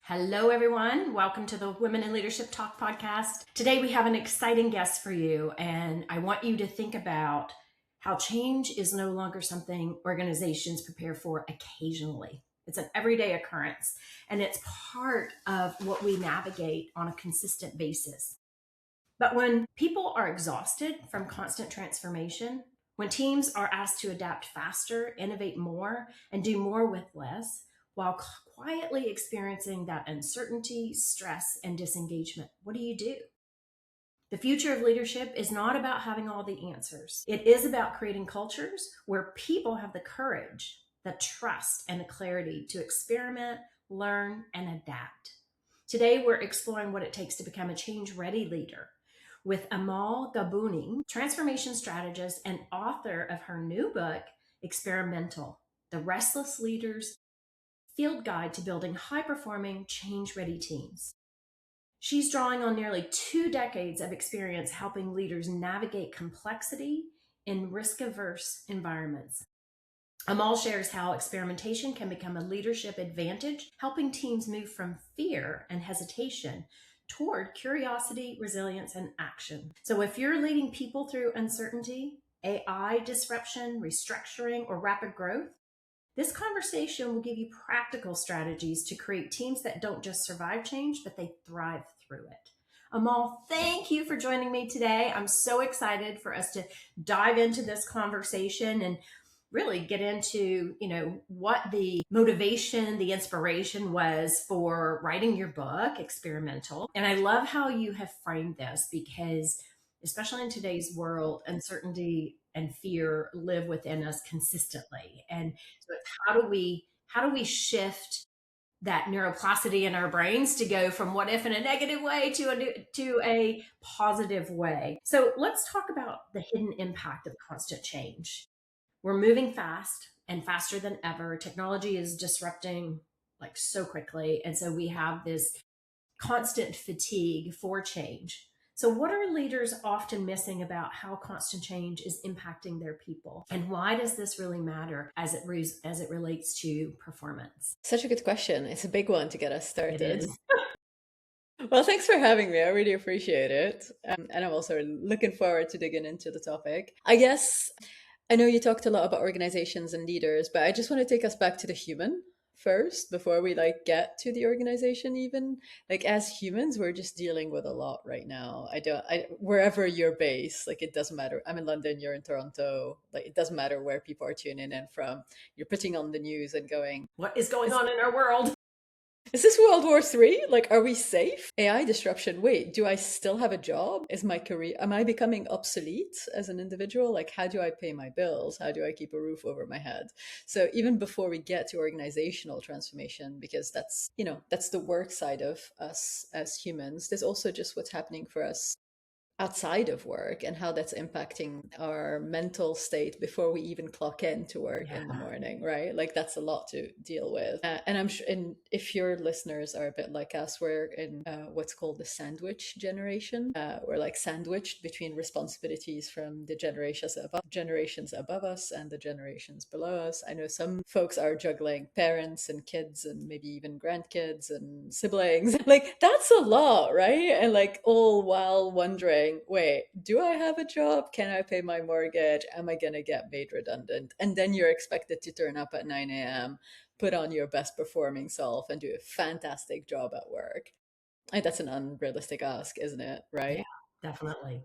Hello, everyone. Welcome to the Women in Leadership Talk podcast. Today, we have an exciting guest for you, and I want you to think about how change is no longer something organizations prepare for occasionally. It's an everyday occurrence, and it's part of what we navigate on a consistent basis. But when people are exhausted from constant transformation, when teams are asked to adapt faster, innovate more, and do more with less, while quietly experiencing that uncertainty, stress, and disengagement, what do you do? The future of leadership is not about having all the answers. It is about creating cultures where people have the courage, the trust, and the clarity to experiment, learn, and adapt. Today, we're exploring what it takes to become a change-ready leader with Amale Ghalbouni, transformation strategist and author of her new book, Experimental: The Restless Leader's Field Guide to Building High-Performing, Change-Ready Teams. She's drawing on nearly 2 decades of experience helping leaders navigate complexity in risk-averse environments. Amale shares how experimentation can become a leadership advantage, helping teams move from fear and hesitation toward curiosity, resilience, and action. So if you're leading people through uncertainty, AI disruption, restructuring, or rapid growth, this conversation will give you practical strategies to create teams that don't just survive change, but they thrive through it. Amale, thank you for joining me today. I'm so excited for us to dive into this conversation and really get into, what the motivation, the inspiration was for writing your book, Experimental. And I love how you have framed this because, especially in today's world, uncertainty and fear live within us consistently. And so it's how do we shift that neuroplasticity in our brains to go from what if in a negative way to a positive way. So let's talk about the hidden impact of constant change. We're moving fast and faster than ever. Technology is disrupting like so quickly. And so we have this constant fatigue for change. So what are leaders often missing about how constant change is impacting their people? And why does this really matter as it relates to performance? Such a good question. It's a big one to get us It started. is. Well, thanks for having me. I really appreciate it. And I'm also looking forward to digging into the topic. I guess I know you talked a lot about organizations and leaders, but I just want to take us back to the human first before we get to the organization even. Like as humans, we're just dealing with a lot right now. Wherever you're based, it doesn't matter. I'm in London, you're in Toronto. It doesn't matter where people are tuning in from. You're putting on the news and going, What is going on in our world? is this World War III? Are we safe? AI disruption. Wait, do I still have a job? Is my career, am I becoming obsolete as an individual? How do I pay my bills? How do I keep a roof over my head? So even before we get to organizational transformation, because that's the work side of us as humans, there's also just what's happening for us outside of work and how that's impacting our mental state before we even clock in to work Yeah. in the morning, right? That's a lot to deal with. And I'm sure, and if your listeners are a bit like us, we're in what's called the sandwich generation. We're sandwiched between responsibilities from the generations above us and the generations below us. I know some folks are juggling parents and kids and maybe even grandkids and siblings. That's a lot, right? And all while wondering, wait, do I have a job? Can I pay my mortgage? Am I going to get made redundant? And then you're expected to turn up at 9 a.m., put on your best performing self, and do a fantastic job at work. That's an unrealistic ask, isn't it? Yeah, Right? definitely.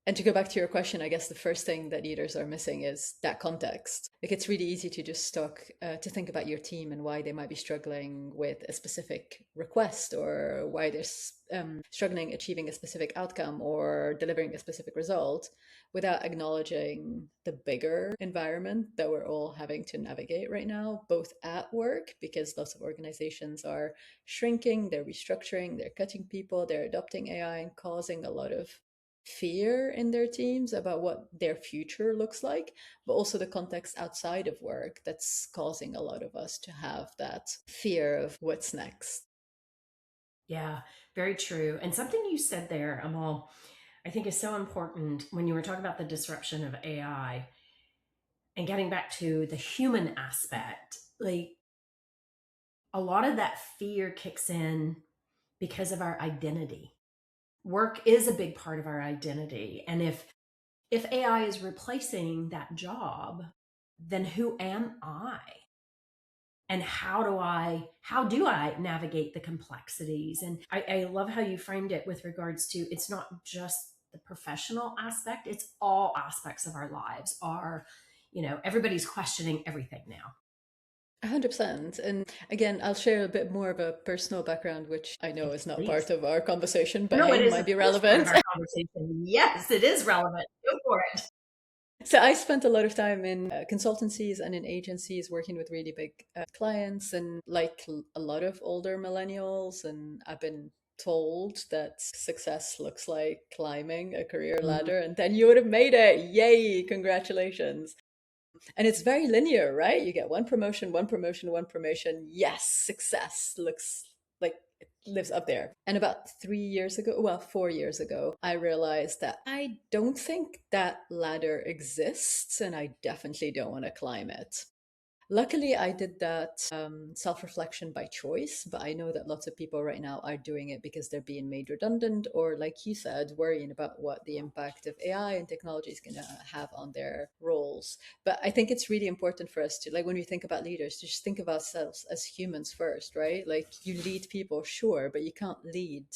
And to go back to your question, I guess the first thing that leaders are missing is that context. It's really easy to just to think about your team and why they might be struggling with a specific request or why they're struggling achieving a specific outcome or delivering a specific result without acknowledging the bigger environment that we're all having to navigate right now, both at work, because lots of organizations are shrinking, they're restructuring, they're cutting people, they're adopting AI and causing a lot of fear in their teams about what their future looks like, but also the context outside of work that's causing a lot of us to have that fear of what's next. Yeah, very true. And something you said there, Amal, I think is so important when you were talking about the disruption of AI and getting back to the human aspect. a lot of that fear kicks in because of our identity. Work is a big part of our identity. And if AI is replacing that job, then who am I? And how do I navigate the complexities? And I love how you framed it with regards to, it's not just the professional aspect, it's all aspects of our lives are, everybody's questioning everything now. 100%. And again, I'll share a bit more of a personal background, which I know Yes, is not please. part of our conversation, but No, it hey, is, might of be course, part of relevant. our conversation. Yes, it is relevant. Go for it. So I spent a lot of time in consultancies and in agencies working with really big clients, and a lot of older millennials, and I've been told that success looks like climbing a career Mm, ladder and then you would have made it. Yay, congratulations. And it's very linear, right? You get one promotion, one promotion, one promotion. Yes, success looks like it lives up there. And about 3 years ago, well, 4 years ago, I realized that I don't think that ladder exists and I definitely don't want to climb it. Luckily, I did that self reflection by choice, but I know that lots of people right now are doing it because they're being made redundant or, like you said, worrying about what the impact of AI and technology is going to have on their roles. But I think it's really important for us to, like, when we think about leaders, to just think of ourselves as humans first, right? Like, you lead people, sure, but you can't lead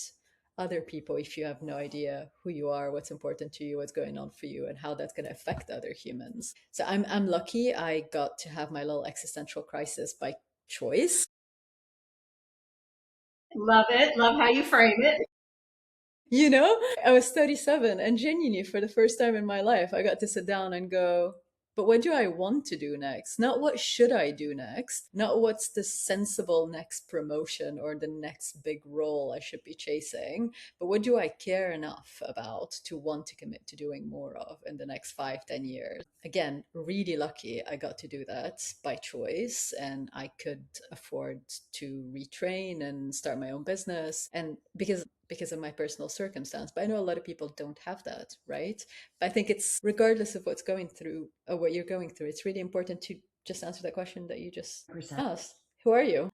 other people if you have no idea who you are, what's important to you, what's going on for you, and how that's going to affect other humans. So I'm lucky I got to have my little existential crisis by choice. love it. Love how you frame it. You know, I was 37 and genuinely for the first time in my life, I got to sit down and go, but what do I want to do next? Not what should I do next? Not what's the sensible next promotion or the next big role I should be chasing, but what do I care enough about to want to commit to doing more of in the next 5, 10 years? Again, really lucky I got to do that by choice and I could afford to retrain and start my own business. And because of my personal circumstance. But I know a lot of people don't have that, right? But I think it's regardless of what's going through or what you're going through, it's really important to just answer that question that you just 100%. asked. Who are you?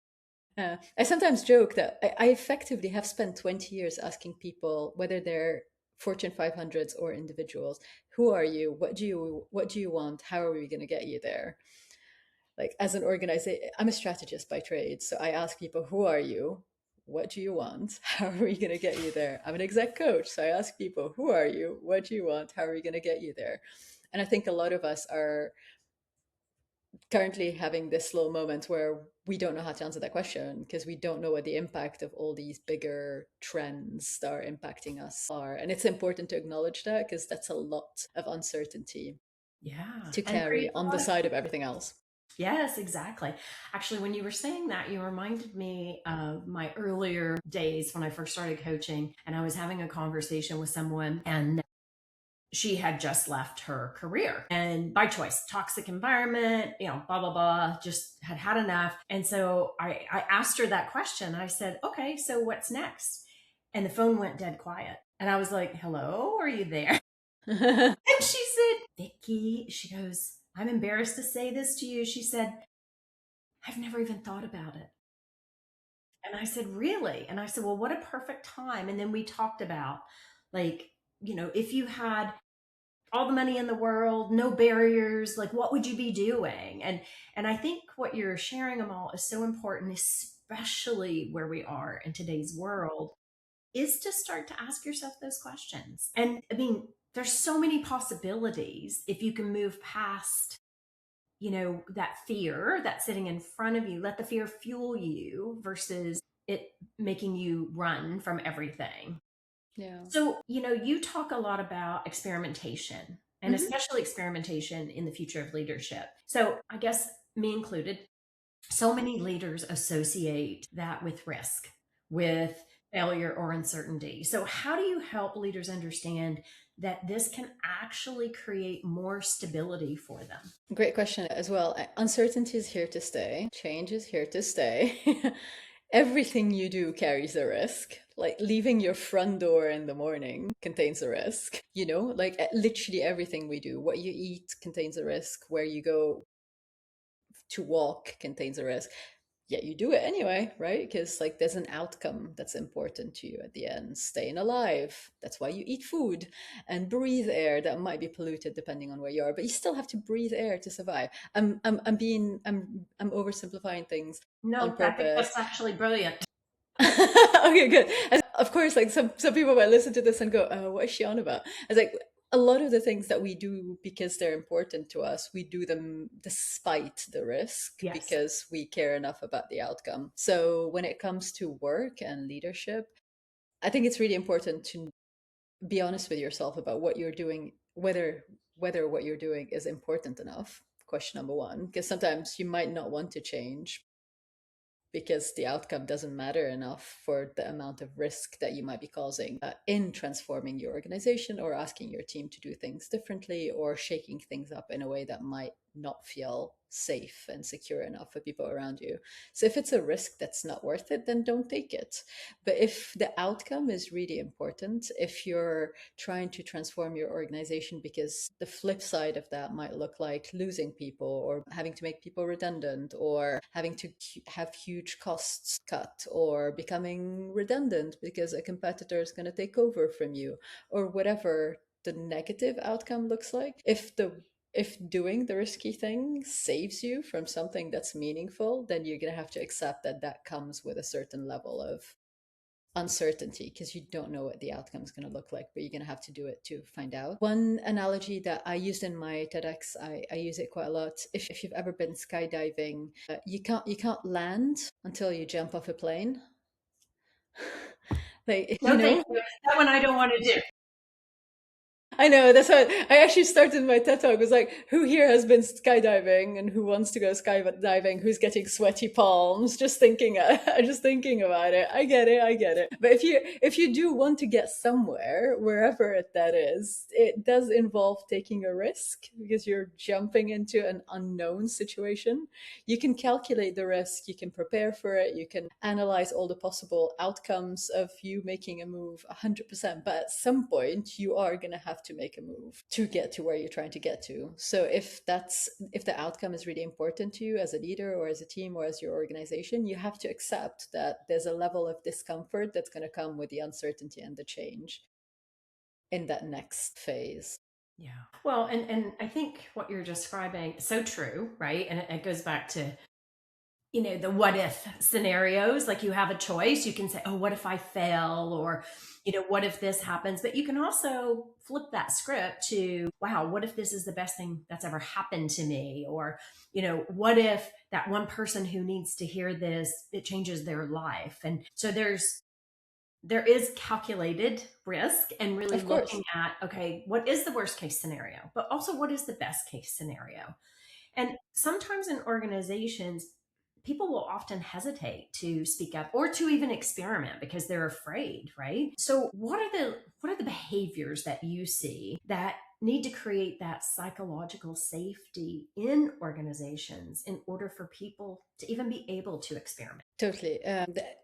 I sometimes joke that I effectively have spent 20 years asking people, whether they're Fortune 500s or individuals, who are you? What do you want? How are we going to get you there? Like, as an organization, I'm a strategist by trade, so I ask people, who are you? What do you want? How are we going to get you there? I'm an exec coach, so I ask people, who are you? What do you want? How are we going to get you there? And I think a lot of us are currently having this slow moment where we don't know how to answer that question because we don't know what the impact of all these bigger trends that are impacting us are. And it's important to acknowledge that because that's a lot of uncertainty Yeah. to And carry creates a on lot the of side of everything else. Yes, exactly. Actually, when you were saying that, you reminded me of my earlier days when I first started coaching, and I was having a conversation with someone, and she had just left her career and by choice, toxic environment, blah, blah, blah, just had had enough. And so I asked her that question. I said, okay, so what's next? And the phone went dead quiet. And I was like, hello, are you there? And she said, Vicki, she goes, I'm embarrassed to say this to you. She said, I've never even thought about it. And I said, really? And I said, well, what a perfect time. And then we talked about, like, if you had all the money in the world, no barriers, like what would you be doing? And I think what you're sharing, Amal, is so important, especially where we are in today's world, is to start to ask yourself those questions. And I mean, there's so many possibilities if you can move past that fear that's sitting in front of you. Let the fear fuel you versus it making you run from everything. Yeah. So, you talk a lot about experimentation and Mhm. especially experimentation in the future of leadership. So, I guess me included, so many leaders associate that with risk, with failure or uncertainty. So, how do you help leaders understand that this can actually create more stability for them? Great question as well. Uncertainty is here to stay. Change is here to stay. Everything you do carries a risk. Like leaving your front door in the morning contains a risk. Like literally everything we do. What you eat contains a risk. Where you go to walk contains a risk. yet you do it anyway, right? Because like there's an outcome that's important to you at the end. Staying alive. That's why you eat food and breathe air that might be polluted depending on where you are, but you still have to breathe air to survive. I'm oversimplifying things on No, I think purpose. that's actually brilliant. Okay, good. And of course, like some people might listen to this and go, what is she on about? It's like a lot of the things that we do because they're important to us, we do them despite the risk Yes. because we care enough about the outcome. So when it comes to work and leadership, I think it's really important to be honest with yourself about what you're doing, whether what you're doing is important enough. Question number one, because sometimes you might not want to change because the outcome doesn't matter enough for the amount of risk that you might be causing in transforming your organization or asking your team to do things differently or shaking things up in a way that might not feel safe and secure enough for people around you. So if it's a risk that's not worth it, then don't take it. But if the outcome is really important, if you're trying to transform your organization because the flip side of that might look like losing people or having to make people redundant or having to have huge costs cut or becoming redundant because a competitor is going to take over from you or whatever the negative outcome looks like, if doing the risky thing saves you from something that's meaningful, then you're going to have to accept that that comes with a certain level of uncertainty because you don't know what the outcome is going to look like, but you're going to have to do it to find out. One analogy that I used in my TEDx, I use it quite a lot. If you've ever been skydiving, you can't land until you jump off a plane. Like, No, thank you. That one I don't want to do. I know, that's how I actually started my TED talk. It was like, who here has been skydiving and who wants to go skydiving? Who's getting sweaty palms? Just thinking about it. I get it, I get it. But if you do want to get somewhere, wherever that is, it does involve taking a risk because you're jumping into an unknown situation. You can calculate the risk, you can prepare for it, you can analyze all the possible outcomes of you making a move 100%. But at some point, you are going to have to make a move to get to where you're trying to get to. So if the outcome is really important to you as a leader or as a team or as your organization, you have to accept that there's a level of discomfort that's going to come with the uncertainty and the change in that next phase. Yeah. Well, and I think what you're describing is so true, right? And it goes back to, the what if scenarios. Like, you have a choice. You can say, oh, what if I fail? Or, what if this happens? But you can also flip that script to, wow, what if this is the best thing that's ever happened to me? Or, what if that one person who needs to hear this, it changes their life? And so there is calculated risk and really Of course. looking at, okay, what is the worst case scenario, but also what is the best case scenario? And sometimes in organizations, people will often hesitate to speak up or to even experiment because they're afraid, right? So what are the behaviors that you see that need to create that psychological safety in organizations in order for people to even be able to experiment? Totally.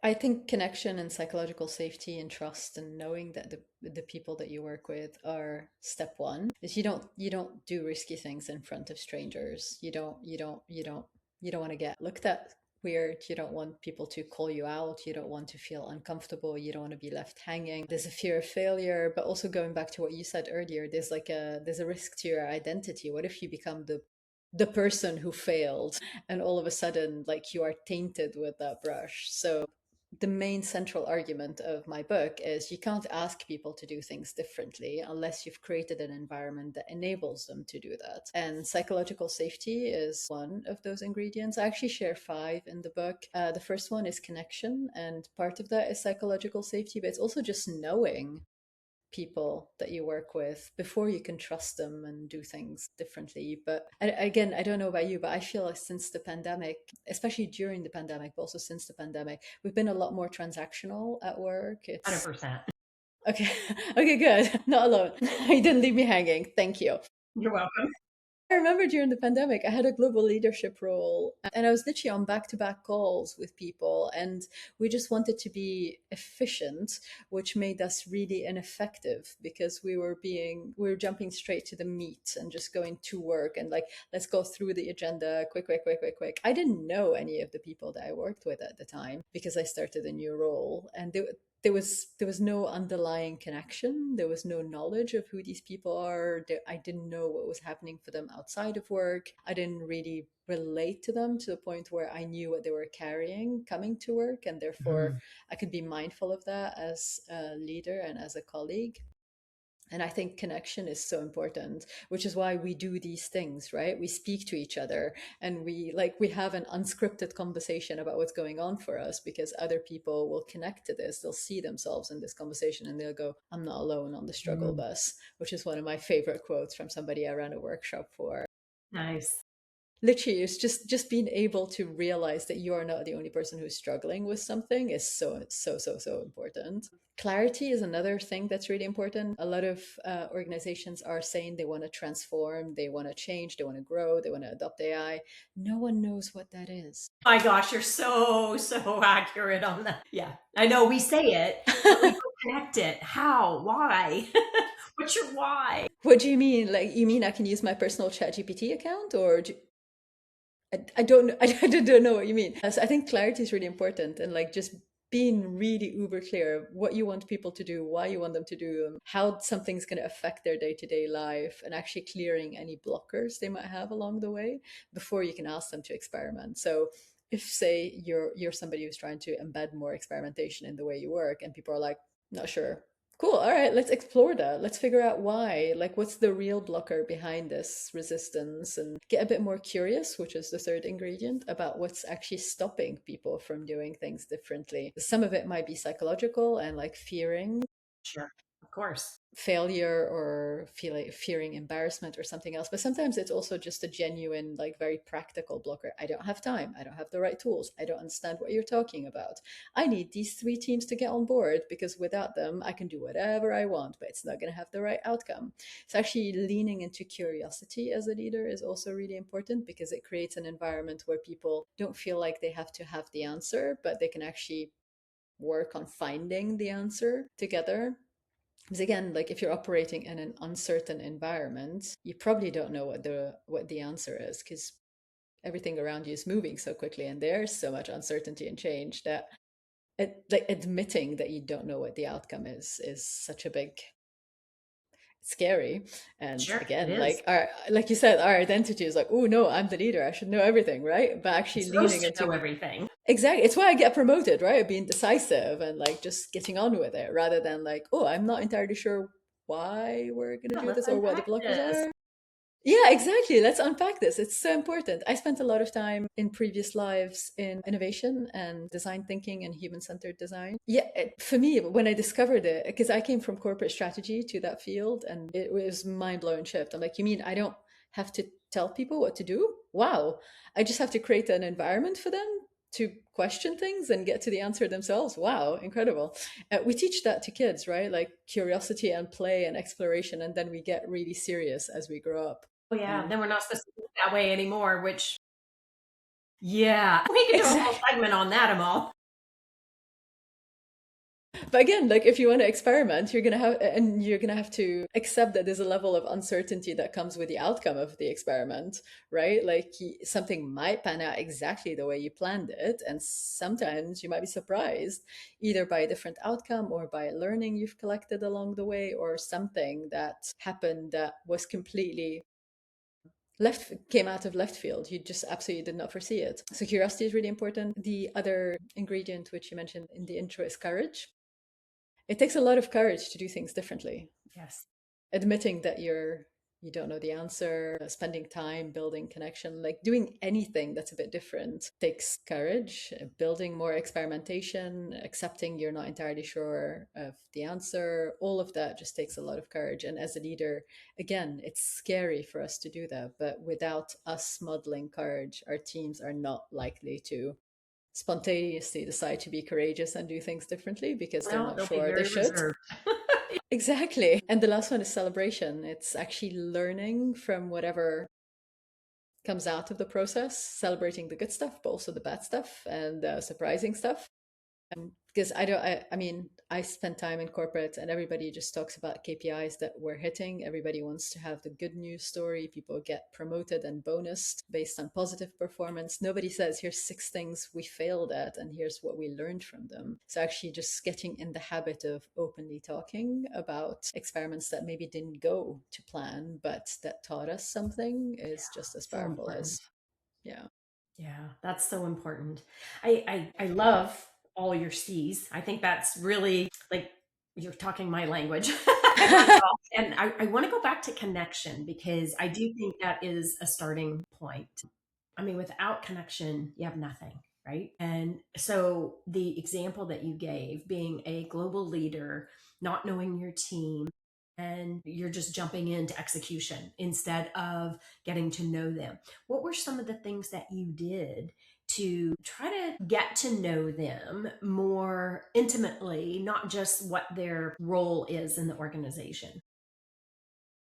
I think connection and psychological safety and trust and knowing that the people that you work with are step one. Is you don't do risky things in front of strangers. You don't want to get looked at weird. You don't want people to call you out. You don't want to feel uncomfortable. You don't want to be left hanging. There's a fear of failure, but also going back to what you said earlier, there's a risk to your identity. What if you become the person who failed and all of a sudden like you are tainted with that brush? So the main central argument of my book is you can't ask people to do things differently unless you've created an environment that enables them to do that. And psychological safety is one of those ingredients. I actually share five in the book. The first one is connection, and part of that is psychological safety, but it's also just knowing people that you work with before you can trust them and do things differently. But again, I don't know about you, but I feel like since the pandemic, especially during the pandemic, but also since the pandemic, we've been a lot more transactional at work. It's 100%. okay. Okay, good. Not alone. You didn't leave me hanging. Thank you. You're welcome. I remember during the pandemic, I had a global leadership role and I was literally on back to back calls with people. And we just wanted to be efficient, which made us really ineffective because we were jumping straight to the meat and just going to work and like, let's go through the agenda quick, quick, quick, quick, quick. I didn't know any of the people that I worked with at the time because I started a new role. And there was no underlying connection. There was no knowledge of who these people are. I didn't know what was happening for them outside of work. I didn't really relate to them to the point where I knew what they were carrying coming to work, and therefore Mhm. I could be mindful of that as a leader and as a colleague. And I think connection is so important, which is why we do these things, right? We speak to each other and we have an unscripted conversation about what's going on for us because other people will connect to this. They'll see themselves in this conversation and they'll go, I'm not alone on the struggle Mm. bus, which is one of my favorite quotes from somebody I ran a workshop for. Nice. Literally, it's just being able to realize that you are not the only person who's struggling with something is so important. Clarity is another thing that's really important. A lot of organizations are saying they want to transform, they want to change, they want to grow, they want to adopt AI. No one knows what that is. My gosh, you're so accurate on that. Yeah. I know we say it, but we don't connect it. How? Why? What's your why? What do you mean? Like, you mean I can use my personal ChatGPT account, or I don't know. I don't know what you mean. So I think clarity is really important, and like just being really uber clear what you want people to do, why you want them to do them, how something's going to affect their day-to-day life, and actually clearing any blockers they might have along the way before you can ask them to experiment. So if say you're somebody who's trying to embed more experimentation in the way you work and people are like, not sure, cool, all right, let's explore that. Let's figure out why. Like, what's the real blocker behind this resistance, and get a bit more curious, which is the third ingredient, about what's actually stopping people from doing things differently. Some of it might be psychological and like fearing Sure. Of course. failure or fearing embarrassment or something else, but sometimes it's also just a genuine, like very practical blocker. I don't have time, I don't have the right tools, I don't understand what you're talking about. I need these three teams to get on board because without them I can do whatever I want, but it's not going to have the right outcome. So actually leaning into curiosity as a leader is also really important because it creates an environment where people don't feel like they have to have the answer, but they can actually work on finding the answer together. Because again, like if you're operating in an uncertain environment, you probably don't know what the answer is because everything around you is moving so quickly and there's so much uncertainty and change that like admitting that you don't know what the outcome is such a big, scary. And Sure. It again, is. like you said, our identity is like, oh no, I'm the leader, I should know everything, right? But I'm actually leaning supposed to into, know everything. exactly, it's why I get promoted, right? Being decisive and like just getting on with it rather than like, oh, I'm not entirely sure why we're going to Yeah, do let's this or what the unpack blockers this. are. Yeah, exactly. Let's unpack this. It's so important. I spent a lot of time in previous lives in innovation and design thinking and human centered design. Yeah, for me, when I discovered it, because I came from corporate strategy to that field and it was mind blowing shift. I'm like, you mean I don't have to tell people what to do? Wow. I just have to create an environment for them to question things and get to the answer themselves. Wow, incredible. We teach that to kids, right? Like curiosity and play and exploration. And then we get really serious as we grow up. Oh yeah, And then we're not supposed to think that way anymore, which yeah. We could do a whole exactly. segment on that, Amal. But again, like if you want to experiment, you're gonna have to accept that there's a level of uncertainty that comes with the outcome of the experiment, right? Like something might pan out exactly the way you planned it, and sometimes you might be surprised either by a different outcome or by learning you've collected along the way, or something that happened that was completely left came out of left field. You just absolutely did not foresee it. So curiosity is really important. The other ingredient which you mentioned in the intro is courage. It takes a lot of courage to do things differently. Yes. Admitting that you don't know the answer, spending time building connection, like doing anything that's a bit different takes courage. Building more experimentation, accepting you're not entirely sure of the answer, all of that just takes a lot of courage. And as a leader, again, it's scary for us to do that, but without us modeling courage, our teams are not likely to spontaneously decide to be courageous and do things differently because they're Well, not they'll be sure they very should. reserved. Exactly. And the last one is celebration. It's actually learning from whatever. comes out of the process, celebrating the good stuff, but also the bad stuff and surprising stuff. Because I mean, I spent time in corporate and everybody just talks about KPIs that we're hitting. Everybody wants to have the good news story. People get promoted and bonused based on positive performance. Nobody says, here's 6 things we failed at and here's what we learned from them. So actually just getting in the habit of openly talking about experiments that maybe didn't go to plan, but that taught us something is just as So powerful important. as, yeah. Yeah, that's so important. I love all your C's. I think that's really like you're talking my language. I love it all. And I want to go back to connection because I do think that is a starting point. I mean, without connection, you have nothing, right? And so the example that you gave, being a global leader, not knowing your team, and you're just jumping into execution instead of getting to know them. What were some of the things that you did to try to get to know them more intimately, not just what their role is in the organization?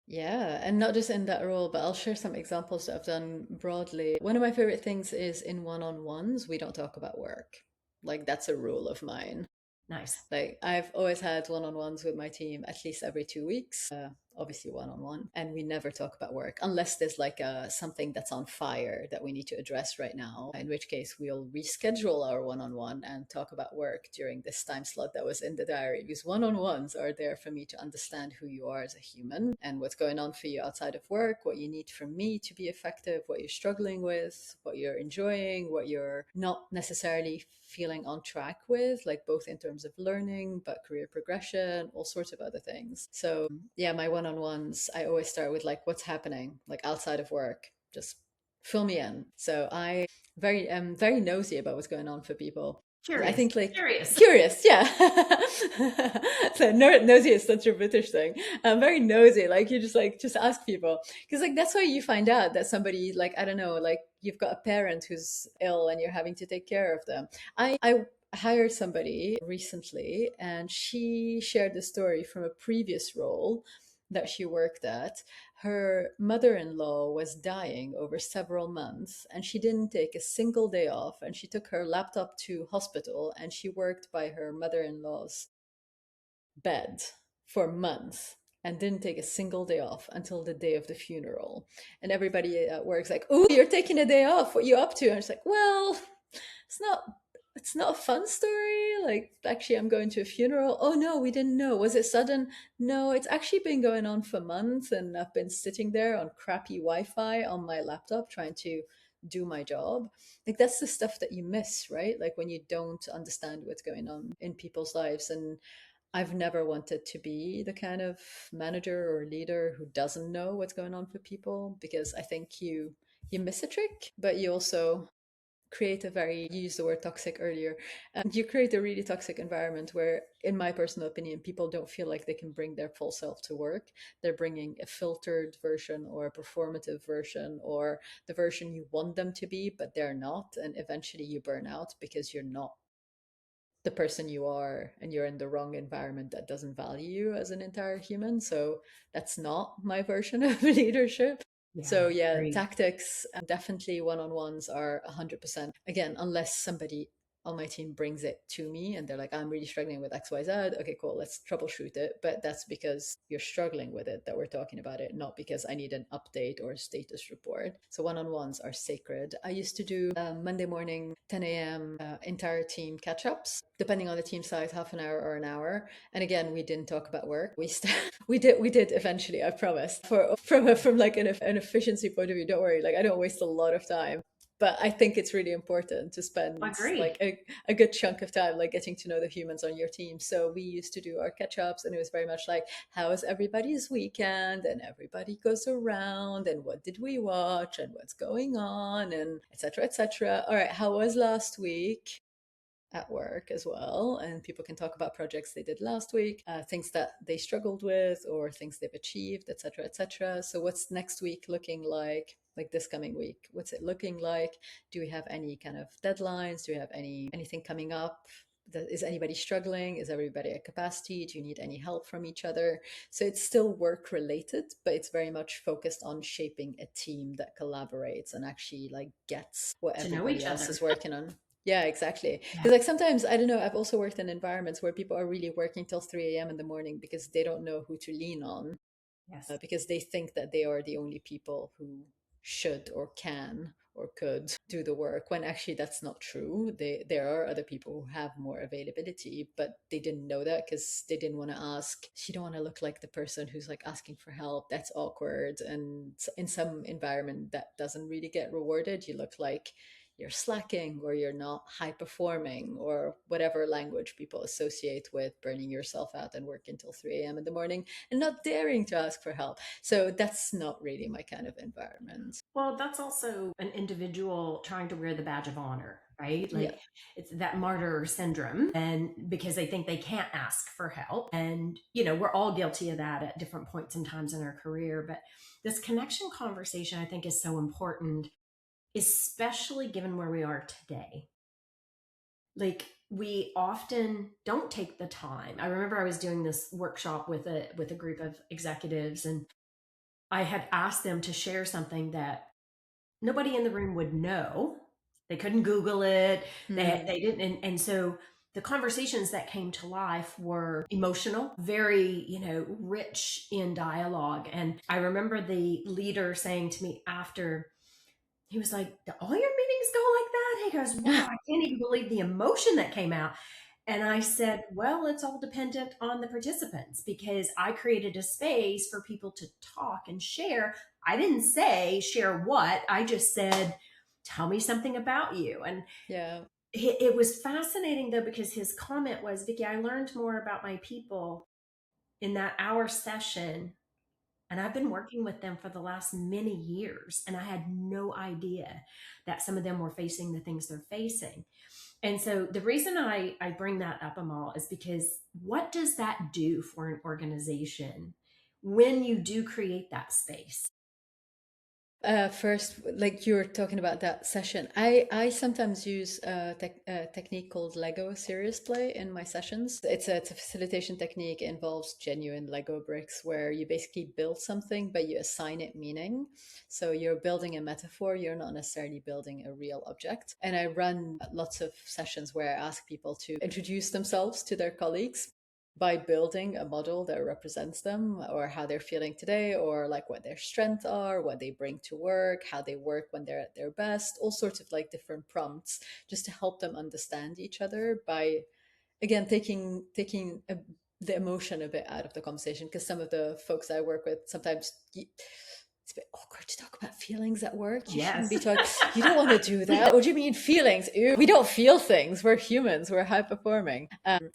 Yeah, and not just in that role, but I'll share some examples that I've done broadly. One of my favorite things is in one-on-ones, we don't talk about work. Like that's a rule of mine. Nice. Like I've always had one-on-ones with my team at least every 2 weeks, obviously one-on-one, and we never talk about work unless there's like something that's on fire that we need to address right now. In which case we'll reschedule our one-on-one and talk about work during this time slot that was in the diary. Because one-on-ones are there for me to understand who you are as a human and what's going on for you outside of work, what you need from me to be effective, what you're struggling with, what you're enjoying, what you're not necessarily feeling on track with, like both in terms of learning, but career progression, all sorts of other things. So, yeah, my one on ones, I always start with like, what's happening, like outside of work, just fill me in. So, I very am very nosy about what's going on for people. I Curious. think like Curious. curious, yeah. So nosy is such a British thing. I'm very nosy. Like just ask people because like that's why you find out that somebody like I don't know, like you've got a parent who's ill and you're having to take care of them. I hired somebody recently and she shared the story from a previous role that she worked at. Her mother-in-law was dying over several months and she didn't take a single day off, and she took her laptop to hospital and she worked by her mother-in-law's bed for months and didn't take a single day off until the day of the funeral. And everybody at work's like, "Oh, you're taking a day off. What are you up to?" And it's like, "Well, it's not it's not a fun story. Like, actually, I'm going to a funeral. Oh no, we didn't know. Was it sudden? No, it's actually been going on for months, and I've been sitting there on crappy Wi-Fi on my laptop trying to do my job." Like that's the stuff that you miss, right? Like when you don't understand what's going on in people's lives. And I've never wanted to be the kind of manager or leader who doesn't know what's going on for people, because I think you miss a trick, but you also create a very, you used the word toxic earlier, and you create a really toxic environment where, in my personal opinion, people don't feel like they can bring their full self to work. They're bringing a filtered version or a performative version or the version you want them to be, but they're not. And eventually you burn out because you're not the person you are and you're in the wrong environment that doesn't value you as an entire human. So that's not my version of leadership. Yeah, So yeah, agree. tactics, definitely one-on-ones are 100%. Again, unless somebody on my team brings it to me and they're like, I'm really struggling with XYZ. Okay, cool, let's troubleshoot it. But that's because you're struggling with it that we're talking about it, not because I need an update or a status report. So one-on-ones are sacred. I used to do Monday morning, 10 a.m. Entire team catch-ups, depending on the team size, half an hour or an hour. And again, we didn't talk about work. We did eventually, I promise. From like an efficiency point of view, don't worry. Like I don't waste a lot of time, but I think it's really important to spend Agree. like a good chunk of time like getting to know the humans on your team. So we used to do our catch ups, and it was very much like, how was everybody's weekend? And everybody goes around, and what did we watch, and what's going on, and etc. etc. All right, how was last week at work as well? And people can talk about projects they did last week, things that they struggled with or things they've achieved, etc. etc. So what's next week looking like this coming week? What's it looking like? Do we have any kind of deadlines? Do we have anything coming up? Is anybody struggling? Is everybody at capacity? Do you need any help from each other? So it's still work related, but it's very much focused on shaping a team that collaborates and actually like gets what To know everybody each else other. is working on. Yeah, exactly. Yeah. Because like sometimes, I don't know, I've also worked in environments where people are really working till 3 a.m. in the morning because they don't know who to lean on, Yes. because they think that they are the only people who should or can or could do the work, when actually that's not true. There are other people who have more availability, but they didn't know that because they didn't want to ask. You don't want to look like the person who's like asking for help. That's awkward, and in some environment that doesn't really get rewarded. You look like you're slacking or you're not high performing, or whatever language people associate with burning yourself out and work until 3 a.m. in the morning and not daring to ask for help. So that's not really my kind of environment. Well, that's also an individual trying to wear the badge of honor, right? Yeah. Like it's that martyr syndrome, and because they think they can't ask for help. And, we're all guilty of that at different points and times in our career. But this connection conversation, I think, is so important, especially given where we are today. Like we often don't take the time. I remember I was doing this workshop with a group of executives, and I had asked them to share something that nobody in the room would know. They couldn't Google it. Hmm. They didn't, and so the conversations that came to life were emotional, very rich in dialogue. And I remember the leader saying to me after, he was like, "Do all your meetings go like that?" He goes, "Wow, I can't even believe the emotion that came out." And I said, "Well, it's all dependent on the participants because I created a space for people to talk and share. I didn't say share what, I just said, tell me something about you." And Yeah. it was fascinating though, because his comment was, "Vicki, I learned more about my people in that hour session. And I've been working with them for the last many years. And I had no idea that some of them were facing the things they're facing." And so the reason I bring that up, Amal, is because what does that do for an organization when you do create that space? First, like you were talking about that session, I sometimes use a technique called Lego serious play in my sessions. It's a facilitation technique. It involves genuine Lego bricks where you basically build something, but you assign it meaning. So you're building a metaphor. You're not necessarily building a real object. And I run lots of sessions where I ask people to introduce themselves to their colleagues by building a model that represents them or how they're feeling today, or like what their strengths are, what they bring to work, how they work when they're at their best, all sorts of like different prompts just to help them understand each other by, again, taking the emotion a bit out of the conversation, because some of the folks I work with sometimes it's a bit awkward to talk about feelings at work. You shouldn't Yes. be talking. You don't want to do that. What do you mean feelings? Ew. We don't feel things. We're humans. We're high performing.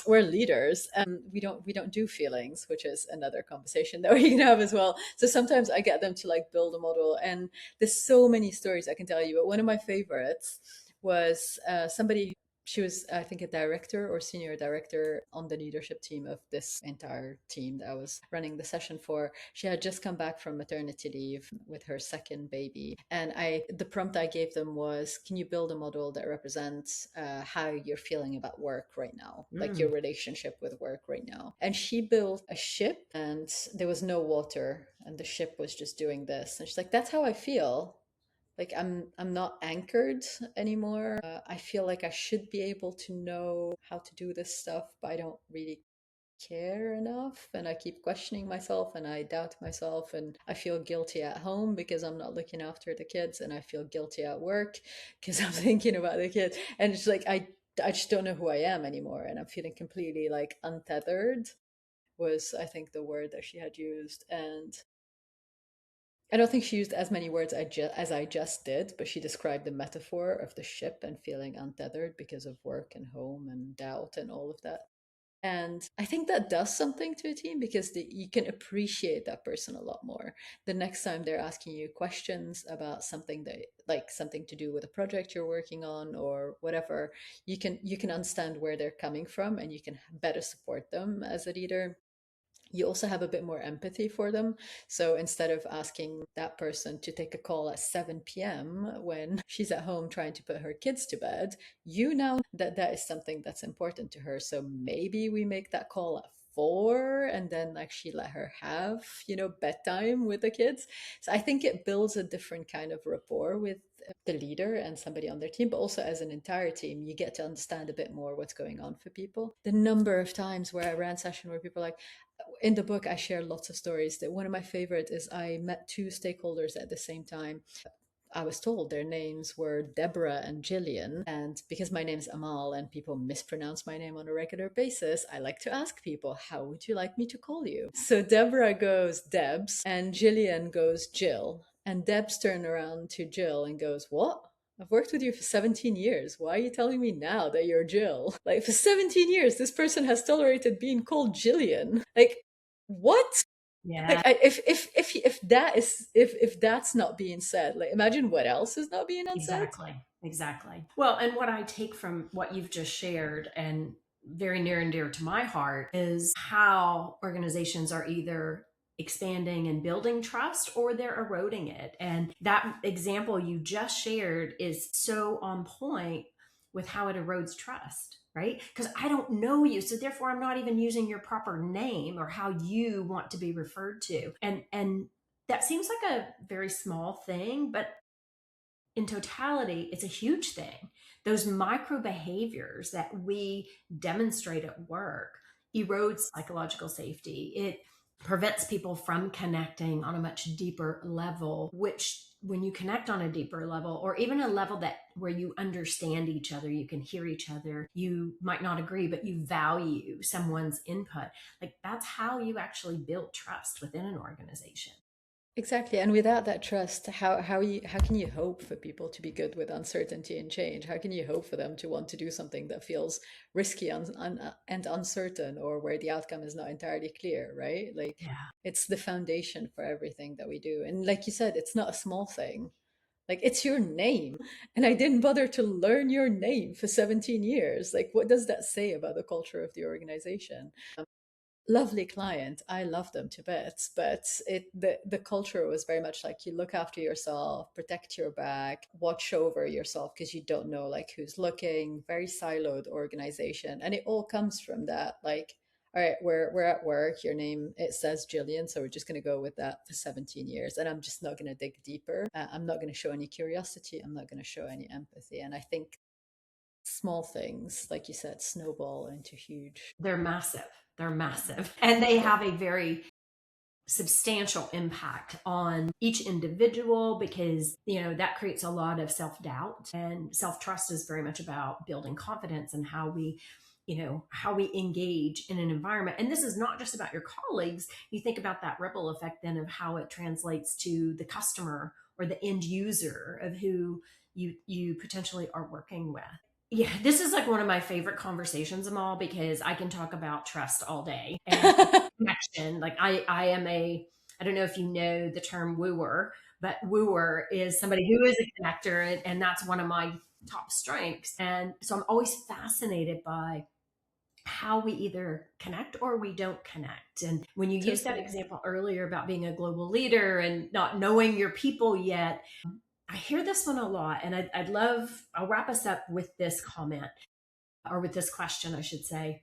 We're leaders. We don't do feelings, which is another conversation that we can have as well. So sometimes I get them to like build a model, and there's so many stories I can tell you. But one of my favorites was somebody. She was, I think, a director or senior director on the leadership team of this entire team that I was running the session for. She had just come back from maternity leave with her second baby. And the prompt I gave them was, can you build a model that represents how you're feeling about work right now, like your Mm. relationship with work right now? And she built a ship and there was no water and the ship was just doing this. And she's like, that's how I feel. Like I'm not anchored anymore. I feel like I should be able to know how to do this stuff, but I don't really care enough, and I keep questioning myself and I doubt myself, and I feel guilty at home because I'm not looking after the kids, and I feel guilty at work because I'm thinking about the kids, and it's like I just don't know who I am anymore, and I'm feeling completely like untethered was, I think, the word that she had used. And I don't think she used as many words as I just did, but she described the metaphor of the ship and feeling untethered because of work and home and doubt and all of that. And I think that does something to a team because you can appreciate that person a lot more. The next time they're asking you questions about something that, like something to do with a project you're working on or whatever, you can understand where they're coming from and you can better support them as a leader. you also have a bit more empathy for them. So instead of asking that person to take a call at 7 p.m. when she's at home trying to put her kids to bed, you know that that is something that's important to her. So maybe we make that call at 4 and then actually let her have, bedtime with the kids. So I think it builds a different kind of rapport with the leader and somebody on their team, but also as an entire team, you get to understand a bit more what's going on for people. The number of times where I ran session where people are like, in the book, I share lots of stories. That one of my favorite is I met two stakeholders at the same time. I was told their names were Deborah and Jillian. And because my name's Amal and people mispronounce my name on a regular basis, I like to ask people, how would you like me to call you? So Deborah goes Debs and Jillian goes Jill. And Debs turned around to Jill and goes, what? I've worked with you for 17 years. Why are you telling me now that you're Jill? Like, for 17 years, this person has tolerated being called Jillian. Like, what? Like, Yeah, if that's not being said, like, imagine what else is not being unsaid. exactly. Exactly. Well, and what I take from what you've just shared, and very near and dear to my heart, is how organizations are either expanding and building trust or they're eroding it. And that example you just shared is so on point with how it erodes trust, right? Because I don't know you, so therefore I'm not even using your proper name or how you want to be referred to. And that seems like a very small thing, but in totality, it's a huge thing. Those micro behaviors that we demonstrate at work erodes psychological safety. It prevents people from connecting on a much deeper level, which when you connect on a deeper level, or even a level that where you understand each other, you can hear each other, you might not agree, but you value someone's input. Like, that's how you actually build trust within an organization. Exactly. And without that trust, how can you hope for people to be good with uncertainty and change? How can you hope for them to want to do something that feels risky and uncertain, or where the outcome is not entirely clear, right? Like, Yeah. it's the foundation for everything that we do. And like you said, it's not a small thing. Like, it's your name. And I didn't bother to learn your name for 17 years. Like, what does that say about the culture of the organization? Lovely client, I love them to bits, but the culture was very much like, you look after yourself, protect your back, watch over yourself because you don't know like who's looking. Very siloed organization, and it all comes from that. Like, all right, we're at work, your name, it says Jillian, so we're just going to go with that for 17 years, and I'm just not going to dig deeper. I'm not going to show any curiosity, I'm not going to show any empathy. And I think small things, like you said, snowball into huge. They're massive. They're Yeah. massive. And they Yeah. have a very substantial impact on each individual because, that creates a lot of self-doubt, and self-trust is very much about building confidence and how we engage in an environment. And this is not just about your colleagues. You think about that ripple effect then of how it translates to the customer or the end user of who you potentially are working with. Yeah, this is like one of my favorite conversations, Amal, because I can talk about trust all day and connection. Like, I am I don't know if you know the term wooer, but wooer is somebody who is a connector, and that's one of my top strengths. And so I'm always fascinated by how we either connect or we don't connect. And when you used that Totally. example earlier about being a global leader and not knowing your people yet, I hear this one a lot, and I'll wrap us up with this comment, or with this question, I should say.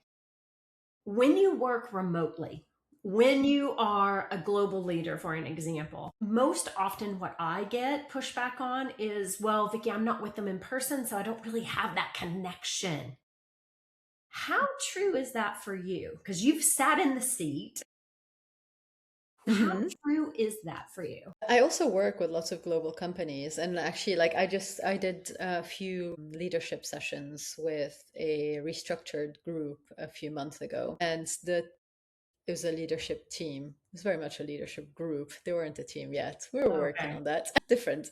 When you work remotely, when you are a global leader, for an example, most often what I get pushback on is, well, Vicki, I'm not with them in person, so I don't really have that connection. How true is that for you? Because you've sat in the seat. How Mhm. true is that for you? I also work with lots of global companies, and actually, like, I did a few leadership sessions with a restructured group a few months ago, and it was a leadership team. It was very much a leadership group. They weren't a team yet. We were working Okay. on that. Different.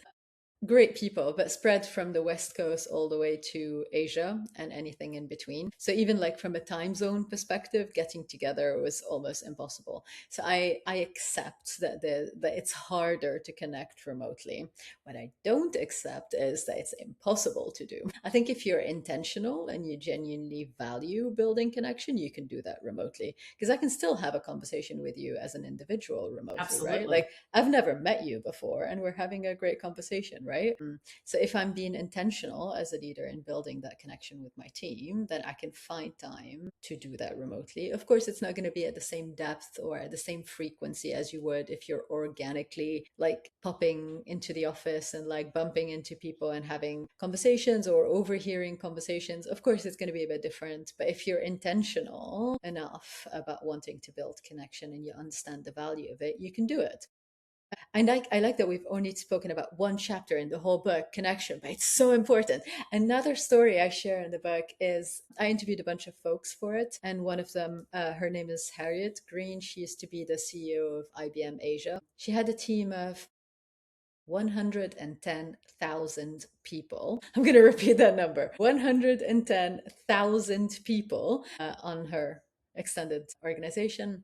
great people, but spread from the West Coast all the way to Asia and anything in between. So even like from a time zone perspective, getting together was almost impossible. So I accept that that it's harder to connect remotely. What I don't accept is that it's impossible to do. I think if you're intentional and you genuinely value building connection, you can do that remotely. Because I can still have a conversation with you as an individual remotely, right? Absolutely. Like I've never met you before and we're having a great conversation, right? So if I'm being intentional as a leader in building that connection with my team, then I can find time to do that remotely. Of course, it's not going to be at the same depth or at the same frequency as you would if you're organically like popping into the office and like bumping into people and having conversations or overhearing conversations. Of course, it's going to be a bit different. But if you're intentional enough about wanting to build connection and you understand the value of it, you can do it. I like that we've only spoken about one chapter in the whole book, connection, but it's so important. Another story I share in the book is I interviewed a bunch of folks for it, and one of them, her name is Harriet Green. She used to be the CEO of IBM Asia. She had a team of 110,000 people. I'm going to repeat that number: 110,000 people on her extended organization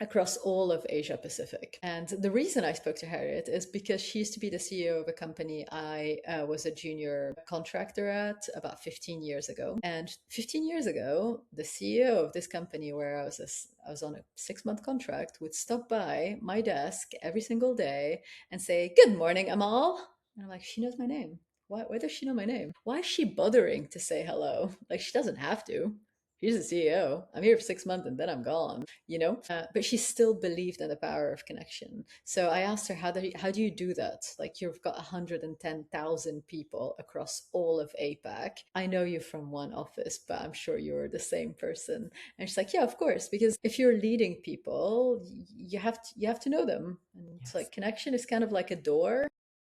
across all of Asia Pacific. And the reason I spoke to Harriet is because she used to be the CEO of a company I was a junior contractor at about 15 years ago. And 15 years ago, the CEO of this company where I was on a 6-month contract would stop by my desk every single day and say, "Good morning, Amal." And I'm like, she knows my name. Why does she know my name? Why is she bothering to say hello? Like, she doesn't have to. She's the CEO. I'm here for 6 months and then I'm gone, you know? But she still believed in the power of connection. So I asked her, how do you do that? Like, you've got 110,000 people across all of APAC. I know you from one office, but I'm sure you're the same person. And she's like, yeah, of course, because if you're leading people, you have to know them. And it's Yes. like connection is kind of like a door.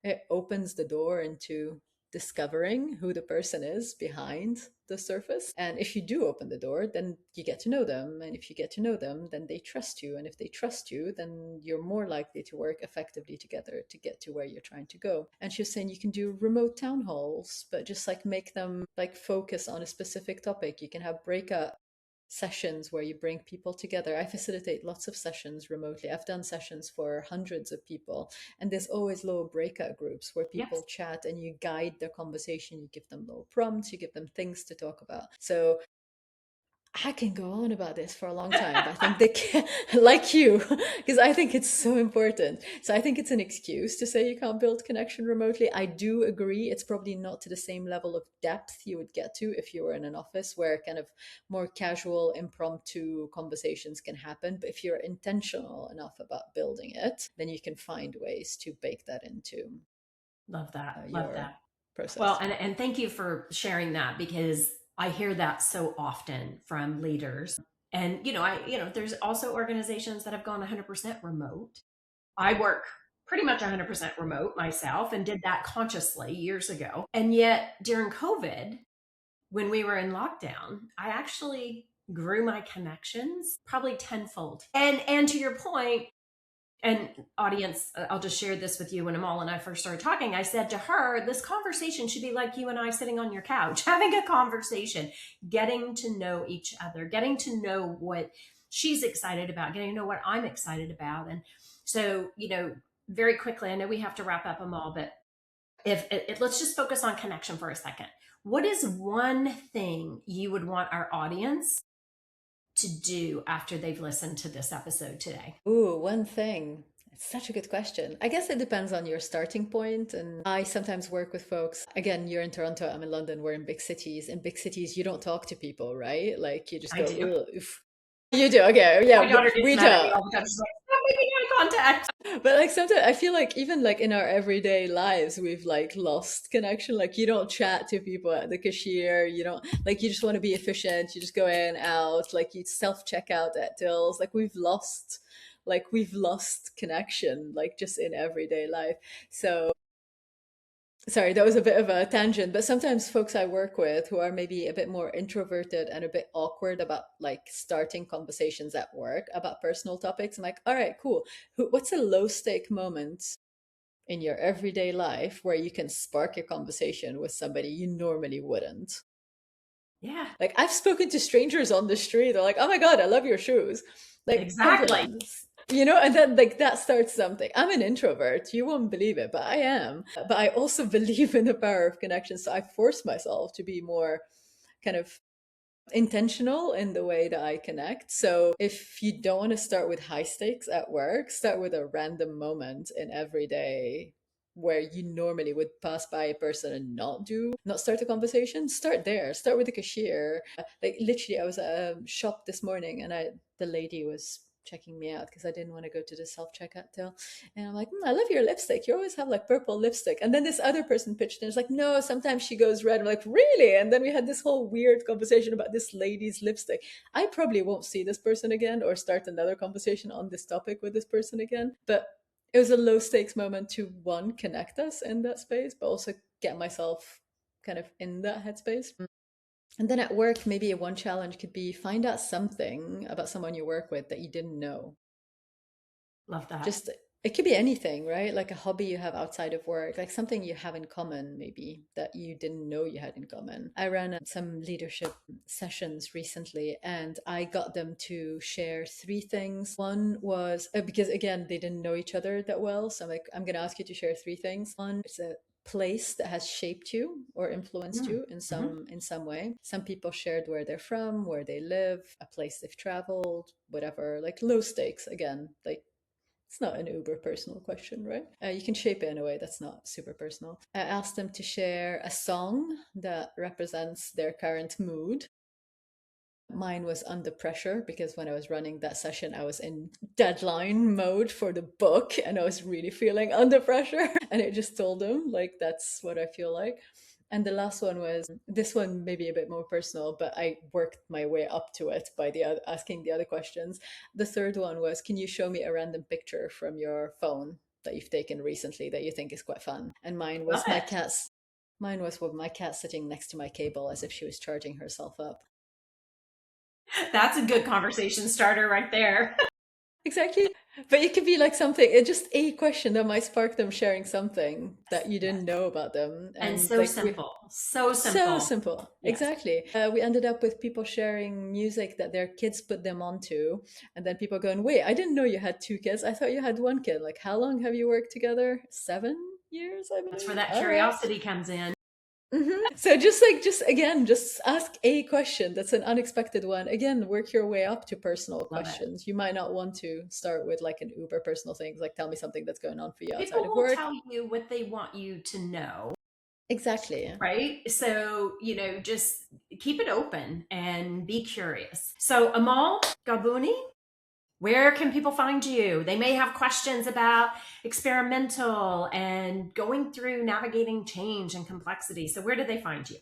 It opens the door into discovering who the person is behind the surface. And if you do open the door, then you get to know them. And if you get to know them, then they trust you. And if they trust you, then you're more likely to work effectively together to get to where you're trying to go. And she was saying you can do remote town halls, but just like make them like focus on a specific topic. You can have breakout sessions where you bring people together. I facilitate lots of sessions remotely. I've done sessions for hundreds of people, and there's always little breakout groups where Yes. people chat and you guide their conversation. You give them little prompts, you give them things to talk about. So I can go on about this for a long time, but I think they can, like you, because I think it's so important. So I think it's an excuse to say you can't build connection remotely. I do agree. It's probably not to the same level of depth you would get to if you were in an office where kind of more casual, impromptu conversations can happen. But if you're intentional enough about building it, then you can find ways to bake that into Love that. Love your that. Well, process. and thank you for sharing that because I hear that so often from leaders. And there's also organizations that have gone 100% remote. I work pretty much 100% remote myself and did that consciously years ago. And yet during COVID, when we were in lockdown, I actually grew my connections probably tenfold. And to your point, and audience, I'll just share this with you. When Amal and I first started talking, I said to her, this conversation should be like you and I sitting on your couch, having a conversation, getting to know each other, getting to know what she's excited about, getting to know what I'm excited about. And so, very quickly, I know we have to wrap up, Amal, but if let's just focus on connection for a second. What is one thing you would want our audience to do after they've listened to this episode today? Ooh, one thing. It's such a good question. I guess it depends on your starting point. And I sometimes work with folks. Again, you're in Toronto, I'm in London, we're in big cities. In big cities, you don't talk to people, right? Like you just I go, do. "Ugh, oof." You do. Okay. Yeah. My daughter gets We mad at me don't. all the time. She's like, stop making eye contact. But like sometimes I feel like even like in our everyday lives, we've like lost connection. Like you don't chat to people at the cashier. You don't like, you just want to be efficient. You just go in, out, like you self check out at tills. We've lost connection, like just in everyday life. So sorry, that was a bit of a tangent, but sometimes folks I work with who are maybe a bit more introverted and a bit awkward about like starting conversations at work about personal topics, I'm like, all right, cool. What's a low stake moment in your everyday life where you can spark a conversation with somebody you normally wouldn't. Yeah, Like I've spoken to strangers on the street, they're like, "Oh my God, I love your shoes." Like exactly. compliments. And then like that starts something. I'm an introvert. You won't believe it, but I am. But I also believe in the power of connection. So I force myself to be more kind of intentional in the way that I connect. So if you don't want to start with high stakes at work, start with a random moment in every day where you normally would pass by a person and not start a conversation. Start there. Start with the cashier. Like literally, I was at a shop this morning and the lady was checking me out because I didn't want to go to the self checkout till, and I'm like, I love your lipstick. You always have like purple lipstick. And then this other person pitched in. It's like, no, sometimes she goes red. I'm like, really? And then we had this whole weird conversation about this lady's lipstick. I probably won't see this person again or start another conversation on this topic with this person again. But it was a low stakes moment to one, connect us in that space, but also get myself kind of in that headspace. And then at work, maybe one challenge could be find out something about someone you work with that you didn't know. Love that. Just it could be anything, right? Like a hobby you have outside of work, like something you have in common, maybe that you didn't know you had in common. I ran some leadership sessions recently and I got them to share three things. One was because, again, they didn't know each other that well. So I'm like, I'm going to ask you to share three things. One, it's a place that has shaped you or influenced you in Mm-hmm. some way. Some people shared where they're from, where they live, a place they've traveled, whatever. Like low stakes, again, like it's not an uber personal question, right? You can shape it in a way that's not super personal. I asked them to share a song that represents their current mood. Mine was Under Pressure because when I was running that session, I was in deadline mode for the book and I was really feeling under pressure. And it just told them, like, that's what I feel like. And the last one was this one, maybe a bit more personal, but I worked my way up to it by asking the other questions. The third one was, can you show me a random picture from your phone that you've taken recently that you think is quite fun? And mine Love was my it. cat's. Mine was with my cat sitting next to my cable as if she was charging herself up. That's a good conversation starter right there. Exactly. But it could be like something, it's just a question that might spark them sharing something that you Yes. didn't know about them. And And so like simple. So so simple. simple. Yes. Exactly. We ended up with people sharing music that their kids put them onto. And then people going, wait, I didn't know you had two kids. I thought you had one kid. Like, how long have you worked together? 7 years, I That's where believe. that All right. curiosity comes in. So just ask a question that's an unexpected one. Again, work your way up to personal Love it. questions. You might not want to start with like an uber personal thing, like tell me something that's going on for you People outside of will work. tell you what they want you to know, Exactly. right? So, just keep it open and be curious. So, Amale Ghalbouni, where can people find you? They may have questions about experimental and going through navigating change and complexity. So, where do they find you?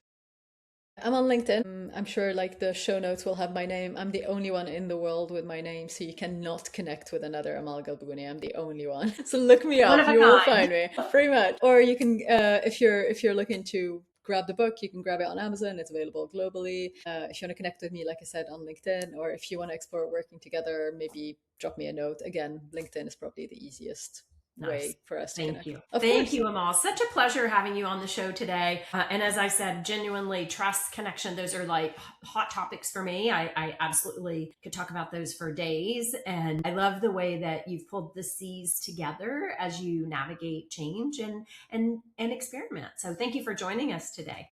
I'm on LinkedIn. I'm sure like the show notes will have my name. I'm the only one in the world with my name, so you cannot connect with another Amale Ghalbouni. I'm the only one. So look me One up. of a You will kind. find me pretty much. Or you can, if you're looking to grab the book, you can grab it on Amazon. It's available globally. If you want to connect with me, like I said, on LinkedIn, or if you want to explore working together, maybe drop me a note. Again, LinkedIn is probably the easiest Nice. way for us to Thank connect. you. Of Thank course. you, Amal. Such a pleasure having you on the show today. And as I said, genuinely trust, connection, those are like hot topics for me. I absolutely could talk about those for days. And I love the way that you've pulled the C's together as you navigate change and experiment. So thank you for joining us today.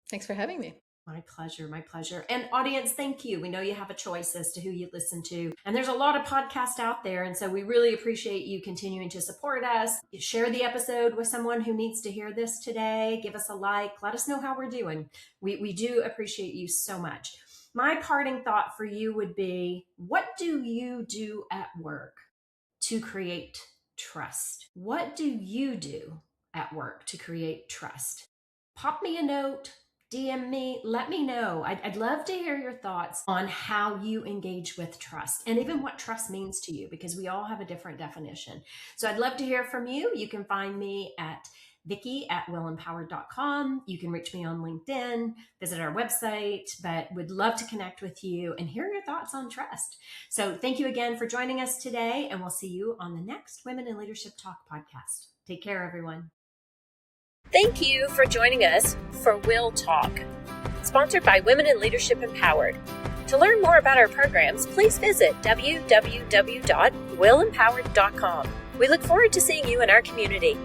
Thanks for having me. My pleasure. My pleasure. And audience, thank you. We know you have a choice as to who you listen to. And there's a lot of podcasts out there. And so we really appreciate you continuing to support us. Share the episode with someone who needs to hear this today. Give us a like. Let us know how we're doing. We do appreciate you so much. My parting thought for you would be, what do you do at work to create trust? What do you do at work to create trust? Pop me a note, DM me, let me know. I'd love to hear your thoughts on how you engage with trust and even what trust means to you, because we all have a different definition. So I'd love to hear from you. You can find me at Vicki@willempowered.com. You can reach me on LinkedIn, visit our website, but would love to connect with you and hear your thoughts on trust. So thank you again for joining us today, and we'll see you on the next Women in Leadership Talk podcast. Take care, everyone. Thank you for joining us for Will Talk, sponsored by Women in Leadership Empowered. To learn more about our programs, please visit www.willempowered.com. We look forward to seeing you in our community.